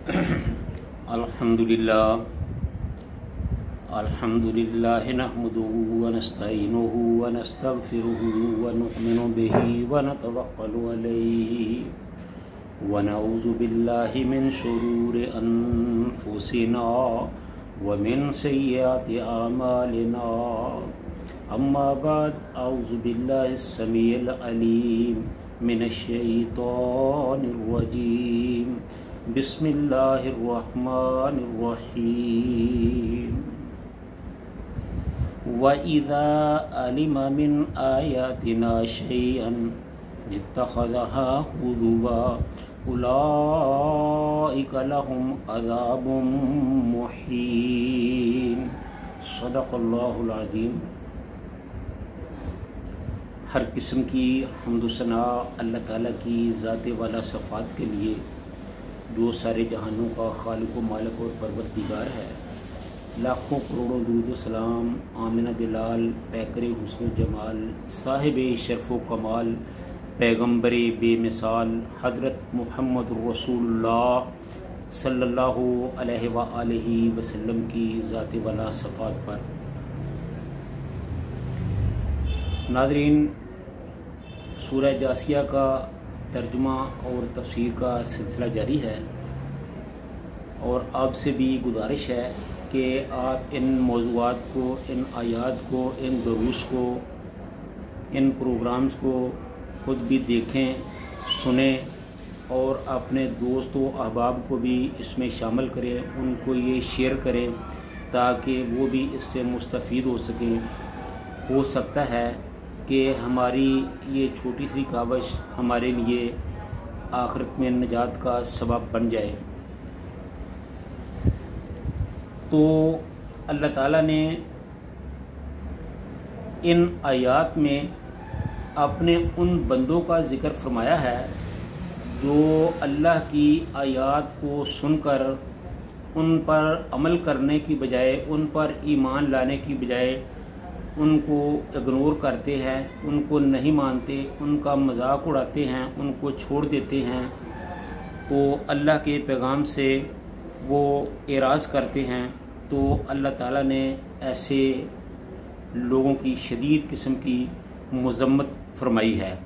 अल्हम्दुलिल्लाह नहमदुहु व नस्तईनुहु व नस्तगफिरुहु व नु'मिनु बिही व नतवक्कलु अलैहि व नऊज़ु बिल्लाहि मिन शुरूरि अनफुसिना व मिन सय्यिआति आमालिना। अम्मा बाद अऊज़ु बिल्लाहिस समीइल अलीम मिनश शैतानिर रजीम। बिस्मिल्लाहिर रहमानिर रहीम। व इज़ा अलिम मिन आयातिना शैअन इत्तख़ज़हा हुज़ुवा उलाइका लहुम अज़ाबुम मुहीन। सदक़ल्लाहुल अज़ीम। हर किस्म की हम्द सना अल्लाह ताला की ज़ात वाला सफ़ात के लिए जो सारे जहानों का खालिक व मालिक और परवरदिगार है। लाखों करोड़ों दुरूद सलाम आमिना दिलाल पैकर हुस्न जमाल साहिब शरफ़ व कमाल पैगम्बर बेमिसाल हज़रत मुहम्मद रसूलुल्लाह सल्लल्लाहु अलैहि व आलिहि वसल्लम की ज़ात वाला सफ़ात पर। नाज़रीन, सूरह जासिया का तर्जुमा और तफसीर का सिलसिला जारी है और आपसे भी गुजारिश है कि आप इन मौज़ूआत को, इन आयात को, इन दुरूस को, इन प्रोग्राम्स को ख़ुद भी देखें, सुनें और अपने दोस्तों अहबाब को भी इसमें शामिल करें, उनको ये शेयर करें ताकि वो भी इससे मुस्तफ़ीद हो सकें। हो सकता है कि हमारी ये छोटी सी कावश हमारे लिए आखिरत में निजात का सबब बन जाए। तो अल्लाह ताला ने इन आयात में अपने उन बंदों का ज़िक्र फरमाया है जो अल्लाह की आयात को सुनकर उन पर अमल करने की बजाय, उन पर ईमान लाने की बजाय उनको इग्नोर करते हैं, उनको नहीं मानते, उनका मजाक उड़ाते हैं, उनको छोड़ देते हैं। तो अल्लाह के पैगाम से वो एराज़ करते हैं। तो अल्लाह ताला ने ऐसे लोगों की शदीद किस्म की मज़म्मत फरमाई है।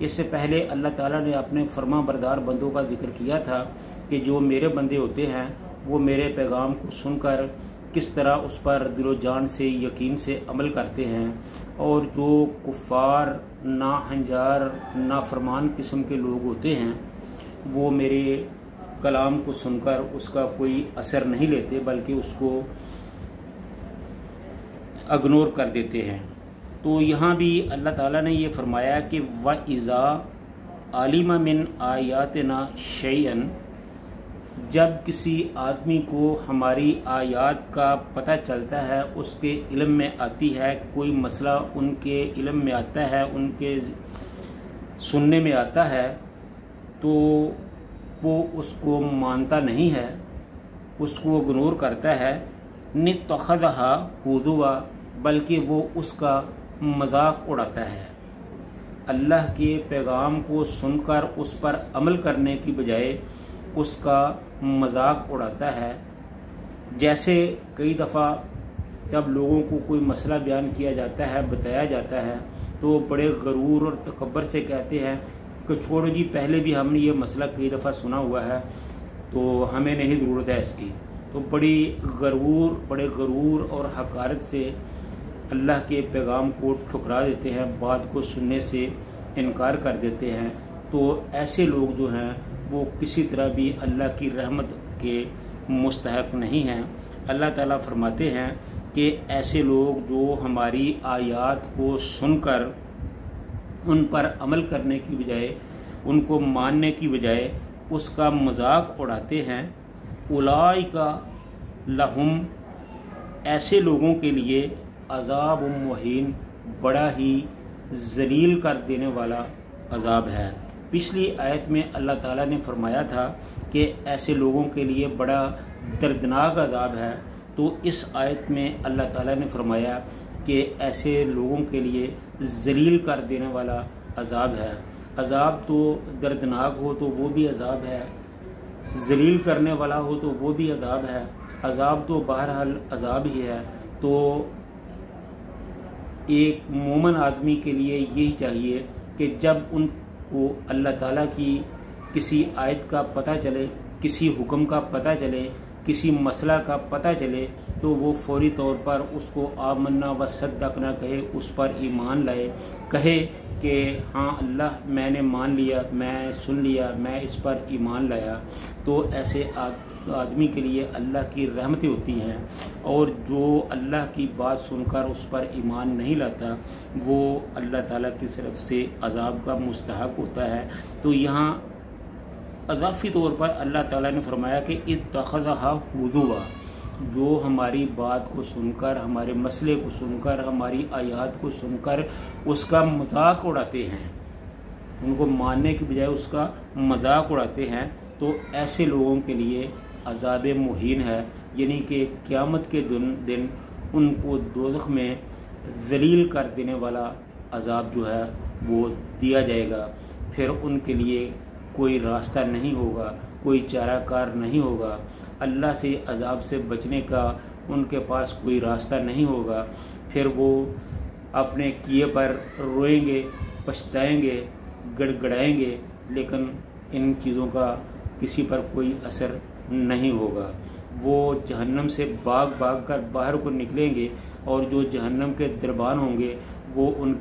इससे पहले अल्लाह ताला ने अपने फर्मा बरदार बंदों का जिक्र किया था कि जो मेरे बंदे होते हैं वो मेरे पैगाम को सुनकर किस तरह उस पर दिलो जान से, यकीन से अमल करते हैं। और जो कुफ़ार, नाहंजार, नाफरमान किस्म के लोग होते हैं वो मेरे कलाम को सुनकर उसका कोई असर नहीं लेते बल्कि उसको इग्नोर कर देते हैं। तो यहाँ भी अल्लाह ताला ने ये फरमाया कि व इज़ा आलिमा मिन आयातना शैअन, जब किसी आदमी को हमारी आयात का पता चलता है, उसके इल्म में आती है, कोई मसला उनके इल्म में आता है, उनके सुनने में आता है, तो वो उसको मानता नहीं है, उसको इग्नोर करता है। नित्तख़ज़हा हुज़ुवा, बल्कि वो उसका मजाक उड़ाता है। अल्लाह के पैगाम को सुनकर उस पर अमल करने की बजाय उसका मजाक उड़ाता है। जैसे कई दफ़ा जब लोगों को कोई मसला बयान किया जाता है, बताया जाता है, तो बड़े गरूर और तकब्बर से कहते हैं कि छोड़ो जी, पहले भी हमने ये मसला कई दफ़ा सुना हुआ है, तो हमें नहीं ज़रूरत है इसकी। तो बड़े गरूर और हकारत से अल्लाह के पैगाम को ठुकरा देते हैं, बात को सुनने से इनकार कर देते हैं। तो ऐसे लोग जो हैं वो किसी तरह भी अल्लाह की रहमत के मुस्तहक नहीं हैं। अल्लाह ताला फरमाते हैं कि ऐसे लोग जो हमारी आयात को सुनकर उन पर अमल करने की बजाय, उनको मानने की बजाय उसका मजाक उड़ाते हैं, उलाइका लहुम, ऐसे लोगों के लिए अज़ाब मुहीन, बड़ा ही जलील कर देने वाला अज़ाब है। पिछली आयत में अल्लाह ताला ने फरमाया था कि ऐसे लोगों के लिए बड़ा दर्दनाक अज़ाब है। तो इस आयत में अल्लाह ताला ने फरमाया कि ऐसे लोगों के लिए जलील कर देने वाला अज़ाब है। अज़ाब तो दर्दनाक हो तो वो भी अज़ाब है, ذلیل کرنے والا ہو تو وہ بھی عذاب ہے. عذاب تو بہرحال عذاب ہی ہے. تو ایک مومن آدمی کے لیے یہی چاہیے کہ جب ان کو اللہ تعالیٰ کی کسی آیت کا پتہ چلے، کسی حکم کا پتہ چلے، کسی مسئلہ کا پتہ چلے، تو وہ فوری طور پر اس کو آمنا و صدقنا کہے، اس پر ایمان لائے، کہے کہ ہاں اللہ میں نے مان لیا، میں سن لیا، میں اس پر ایمان لایا. تو ایسے آدمی کے لیے اللہ کی رحمتیں ہوتی ہیں. اور جو اللہ کی بات سن کر اس پر ایمان نہیں لاتا وہ اللہ تعالیٰ کی طرف سے عذاب کا مستحق ہوتا ہے. تو یہاں اضافی طور پر اللہ تعالیٰ نے فرمایا کہ اتخذھا ھزوا، جو ہماری بات کو سن کر، ہمارے مسئلے کو سن کر، ہماری آیات کو سن کر اس کا مذاق اڑاتے ہیں، ان کو ماننے کی بجائے اس کا مذاق اڑاتے ہیں، تو ایسے لوگوں کے لیے عذاب مہین ہے. یعنی کہ قیامت کے دن ان کو دوزخ میں ذلیل کر دینے والا عذاب جو ہے وہ دیا جائے گا. پھر ان کے لیے کوئی راستہ نہیں ہوگا، کوئی چارہ کار نہیں ہوگا. اللہ سے عذاب سے بچنے کا ان کے پاس کوئی راستہ نہیں ہوگا. پھر وہ اپنے کیے پر روئیں گے، پچھتائیں گے، گڑ گڑائیں گے، لیکن ان چیزوں کا کسی پر کوئی اثر نہیں ہوگا. وہ جہنم سے بھاگ بھاگ کر باہر کو نکلیں گے، اور جو جہنم کے دربان ہوں گے وہ ان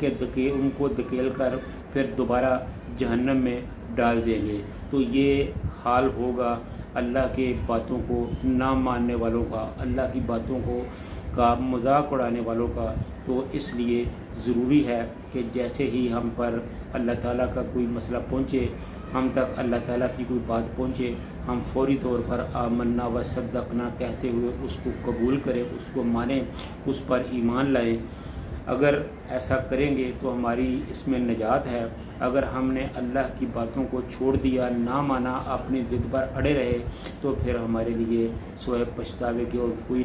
کو دھکیل کر پھر دوبارہ جہنم میں ڈال دیں گے. تو یہ حال ہوگا اللہ کے باتوں کو نہ ماننے والوں کا، اللہ کی باتوں کا مذاق اڑانے والوں کا. تو اس لیے ضروری ہے کہ جیسے ہی ہم پر اللہ تعالیٰ کا کوئی مسئلہ پہنچے، ہم تک اللہ تعالیٰ کی کوئی بات پہنچے، ہم فوری طور پر آمنا و صدقنا کہتے ہوئے اس کو قبول کریں، اس کو مانیں، اس پر ایمان لائیں. اگر ایسا کریں گے تو ہماری اس میں نجات ہے. اگر ہم نے اللہ کی باتوں کو چھوڑ دیا، نہ مانا، اپنی ضد پر اڑے رہے، تو پھر ہمارے لیے سوائے پچھتاوے کے اور کوئی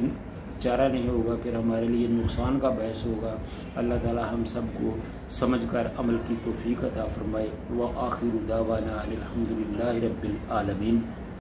چارہ نہیں ہوگا، پھر ہمارے لیے نقصان کا باعث ہوگا. اللہ تعالی ہم سب کو سمجھ کر عمل کی توفیق عطا فرمائے. وآخر دعوانا الحمدللہ رب العالمین.